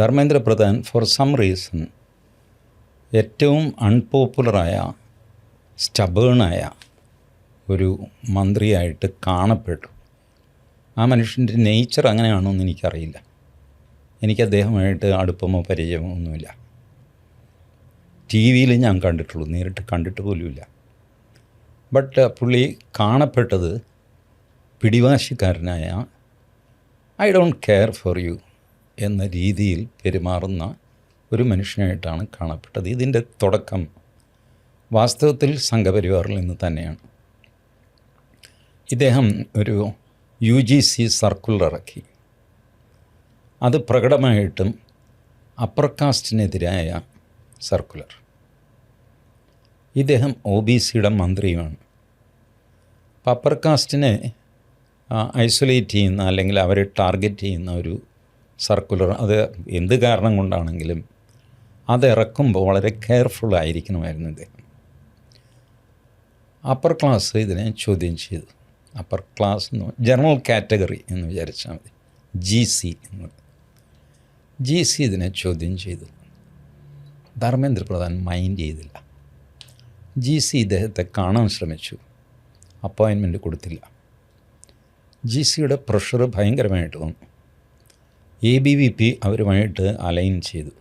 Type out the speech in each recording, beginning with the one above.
Dharmendra Pradhan for some reason ഏറ്റവും അൺപോപ്പുലറായ സ്റ്റബേണായ ഒരു മന്ത്രിയായിട്ട് കാണപ്പെട്ടു. ആ മനുഷ്യൻ്റെ നേച്ചർ അങ്ങനെയാണോ എന്ന് എനിക്കറിയില്ല. എനിക്ക് അദ്ദേഹമായിട്ട് അടുപ്പമോ പരിചയമോ ഒന്നുമില്ല. ടി വിയിൽ ഞാൻ കണ്ടിട്ടുള്ളൂ, നേരിട്ട് കണ്ടിട്ട് പോലുമില്ല. ബട്ട് പുള്ളി കാണപ്പെട്ടത് പിടിവാശിക്കാരനായ I don't care for you എന്ന രീതിയിൽ പെരുമാറുന്ന ഒരു മനുഷ്യനായിട്ടാണ് കാണപ്പെട്ടത്. ഇതിൻ്റെ തുടക്കം വാസ്തവത്തിൽ സംഘപരിവാറിൽ നിന്ന് തന്നെയാണ്. ഇദ്ദേഹം ഒരു UGC സർക്കുലർ ഇറക്കി. അത് പ്രകടമായിട്ടും അപ്പർ കാസ്റ്റിനെതിരായ സർക്കുലർ. ഇദ്ദേഹം OBCയുടെ മന്ത്രിയുമാണ്. അപ്പോൾ അപ്പർ കാസ്റ്റിനെ ഐസൊലേറ്റ് ചെയ്യുന്ന അല്ലെങ്കിൽ അവരെ ടാർഗറ്റ് ചെയ്യുന്ന ഒരു സർക്കുലർ, അത് എന്ത് കാരണം കൊണ്ടാണെങ്കിലും അത് ഇറക്കുമ്പോൾ വളരെ കെയർഫുള്ളായിരിക്കണമായിരുന്നു ഇദ്ദേഹം. അപ്പർ ക്ലാസ് ഇതിനെ ചോദ്യം ചെയ്തു. അപ്പർ ക്ലാസ് എന്ന് ജനറൽ കാറ്റഗറി എന്ന് വിചാരിച്ചാൽ മതി. GC എന്ന് GC ഇതിനെ ചോദ്യം ചെയ്തു. ധർമ്മേന്ദ്ര പ്രധാൻ മൈൻഡ് ചെയ്തില്ല. GC ഇദ്ദേഹത്തെ കാണാൻ ശ്രമിച്ചു, അപ്പോയിൻമെൻറ്റ് കൊടുത്തില്ല. GCയുടെ പ്രഷർ ഭയങ്കരമായിട്ട് വന്നു. ABVP അവരുമായിട്ട് അലൈൻ ചെയ്തു.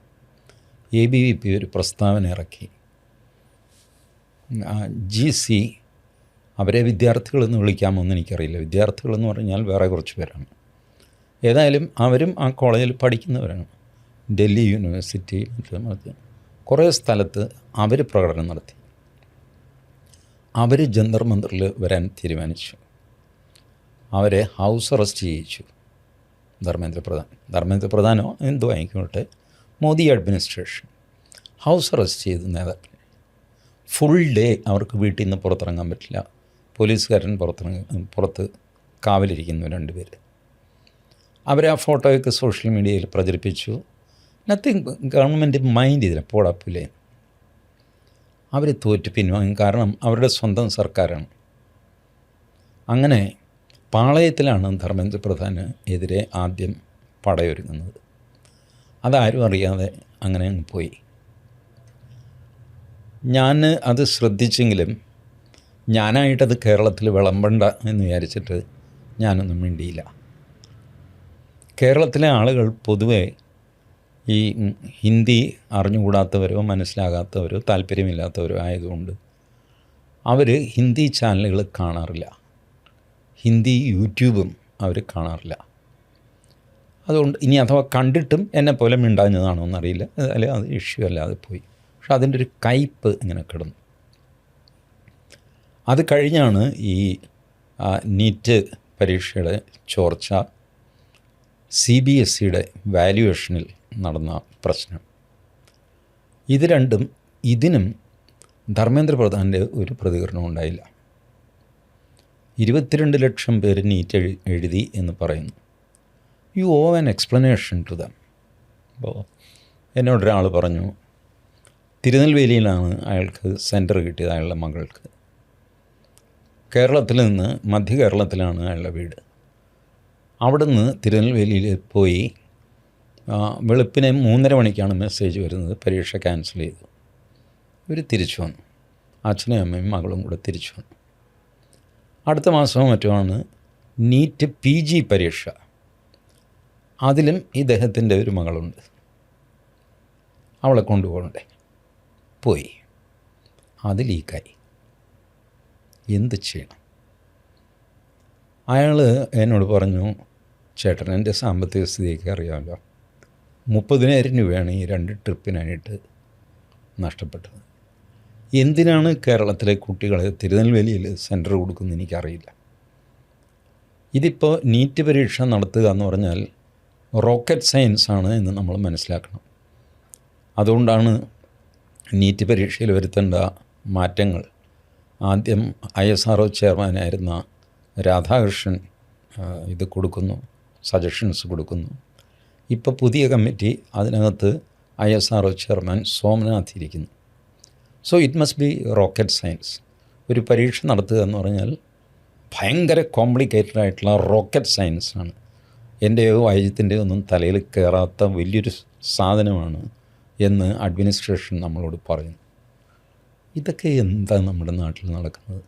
ABVP ഒരു പ്രസ്താവന ഇറക്കി. GC അവരെ വിദ്യാർത്ഥികളെന്ന് വിളിക്കാമോ എന്ന് എനിക്കറിയില്ല. വിദ്യാർത്ഥികളെന്ന് പറഞ്ഞാൽ വേറെ കുറച്ച് പേരാണ്. ഏതായാലും അവരും ആ കോളേജിൽ പഠിക്കുന്നവരാണ്. ഡൽഹി യൂണിവേഴ്സിറ്റി മറ്റ് കുറേ സ്ഥലത്ത് അവർ പ്രകടനം നടത്തി. അവർ ജന്തർ മന്ദറിൽ വരാൻ തീരുമാനിച്ചു. അവരെ ഹൗസ് അറസ്റ്റ് ചെയ്യിച്ചു. ധർമ്മേന്ദ്ര പ്രധാനോ എന്തോ ആയിക്കോട്ടെ, മോദി അഡ്മിനിസ്ട്രേഷൻ ഹൗസ് അറസ്റ്റ് ചെയ്തു നേതാക്കളെ. ഫുൾ ഡേ അവർക്ക് വീട്ടിൽ നിന്ന് പുറത്തിറങ്ങാൻ പറ്റില്ല. പോലീസുകാരൻ പുറത്ത് കാവലിരിക്കുന്നു 2 പേര്. അവർ ആ ഫോട്ടോയൊക്കെ സോഷ്യൽ മീഡിയയിൽ പ്രചരിപ്പിച്ചു. നത്തിങ്, ഗവൺമെൻറ് മൈൻഡ് ചെയ്തില്ല, പോടാപ്പില്ലേ. അവർ തോറ്റ് പിൻവാങ്ങും, കാരണം അവരുടെ സ്വന്തം സർക്കാരാണ്. അങ്ങനെ പാളയത്തിലാണ് ധർമ്മേന്ദ്ര പ്രധാന് എതിരെ ആദ്യം പടയൊരുങ്ങുന്നത്. അതാരും അറിയാതെ അങ്ങനെ അങ്ങ് പോയി. ഞാൻ അത് ശ്രദ്ധിച്ചെങ്കിലും ഞാനായിട്ടത് കേരളത്തിൽ വിളമ്പണ്ട എന്ന് വിചാരിച്ചിട്ട് ഞാനൊന്നും മിണ്ടിയില്ല. കേരളത്തിലെ ആളുകൾ പൊതുവെ ഈ ഹിന്ദി അറിഞ്ഞുകൂടാത്തവരോ മനസ്സിലാകാത്തവരോ താല്പര്യമില്ലാത്തവരോ ആയതുകൊണ്ട് അവർ ഹിന്ദി ചാനലുകൾ കാണാറില്ല. ഹിന്ദി യൂട്യൂബും അവർ കാണാറില്ല. അതുകൊണ്ട് ഇനി അഥവാ കണ്ടിട്ടും എന്നെപ്പോലെ മിണ്ടാഞ്ഞതാണോ എന്നറിയില്ല. അല്ലെങ്കിൽ അത് ഇഷ്യൂ അല്ലാതെ പോയി. പക്ഷെ അതിൻ്റെ ഒരു കയ്പ്പ് ഇങ്ങനെ കിടന്നു. അത് കഴിഞ്ഞാണ് ഈ നീറ്റ് പരീക്ഷയുടെ ചോർച്ച, CBSEയുടെ വാല്യുവേഷനിൽ നടന്ന പ്രശ്നം. ഇത് രണ്ടും, ഇതിനും ധർമ്മേന്ദ്ര പ്രധാൻ്റെ ഒരു പ്രതികരണം ഉണ്ടായില്ല. 22 ലക്ഷം പേര് നീറ്റ് എഴുതി എന്ന് പറയുന്നു. You owe an explanation to them. അപ്പോൾ എന്നോടൊരാൾ പറഞ്ഞു, തിരുനെൽവേലിയിലാണ് അയാൾക്ക് സെൻറ്റർ കിട്ടിയത്, അയാളുടെ മകൾക്ക്. കേരളത്തിൽ നിന്ന് മധ്യ കേരളത്തിലാണ് അയാളുടെ വീട്. അവിടുന്ന് തിരുനെൽവേലിയിൽ പോയി വെളുപ്പിനെ 3:30 മണിക്കാണ് മെസ്സേജ് വരുന്നത്, പരീക്ഷ ക്യാൻസൽ ചെയ്തു. ഇവർ തിരിച്ചു വന്നു. അച്ഛനും അമ്മയും മകളും കൂടെ തിരിച്ചു വന്നു. അടുത്ത മാസമോ മറ്റുമാണ് നീറ്റ് PG പരീക്ഷ. അതിലും ഇദ്ദേഹത്തിൻ്റെ ഒരു മകളുണ്ട്. അവളെ കൊണ്ടുപോകണ്ടേ, പോയി. അത് ലീക്കായി. എന്ത് ചെയ്യണം? അയാൾ എന്നോട് പറഞ്ഞു, ചേട്ടൻ എൻ്റെ സാമ്പത്തിക സ്ഥിതിയൊക്കെ അറിയാമല്ലോ, 30,000 രൂപയാണ് ഈ 2 ട്രിപ്പിനായിട്ട് നഷ്ടപ്പെട്ടത്. എന്തിനാണ് കേരളത്തിലെ കുട്ടികളെ തിരുനെൽവേലിയിൽ സെൻറ്റർ കൊടുക്കുന്നത് എനിക്കറിയില്ല. ഇതിപ്പോൾ നീറ്റ് പരീക്ഷ നടത്തുക എന്ന് പറഞ്ഞാൽ റോക്കറ്റ് സയൻസ് ആണ് എന്ന് നമ്മൾ മനസ്സിലാക്കണം. അതുകൊണ്ടാണ് നീറ്റ് പരീക്ഷയിൽ വരുത്തേണ്ട മാറ്റങ്ങൾ ആദ്യം ISRO ചെയർമാനായിരുന്ന രാധാകൃഷ്ണൻ ഇത് കൊടുക്കുന്നു, സജഷൻസ് കൊടുക്കുന്നു. ഇപ്പോൾ പുതിയ കമ്മിറ്റി, അതിനകത്ത് ISRO ചെയർമാൻ സോമനാഥ് ഇരിക്കുന്നു. So it must be rocket science. ഒരു പരീക്ഷ നടത്തുക എന്ന് പറഞ്ഞാൽ ഭയങ്കര കോംപ്ലിക്കേറ്റഡ് ആയിട്ടുള്ള റോക്കറ്റ് സയൻസാണ്. എൻ്റെയോ വൈദ്യത്തിൻ്റെയോ ഒന്നും തലയിൽ കയറാത്ത വലിയൊരു സാധനമാണ് എന്ന് അഡ്മിനിസ്ട്രേഷൻ നമ്മളോട് പറയുന്നു. ഇതൊക്കെ എന്താ നമ്മുടെ നാട്ടിൽ നടക്കുന്നത്?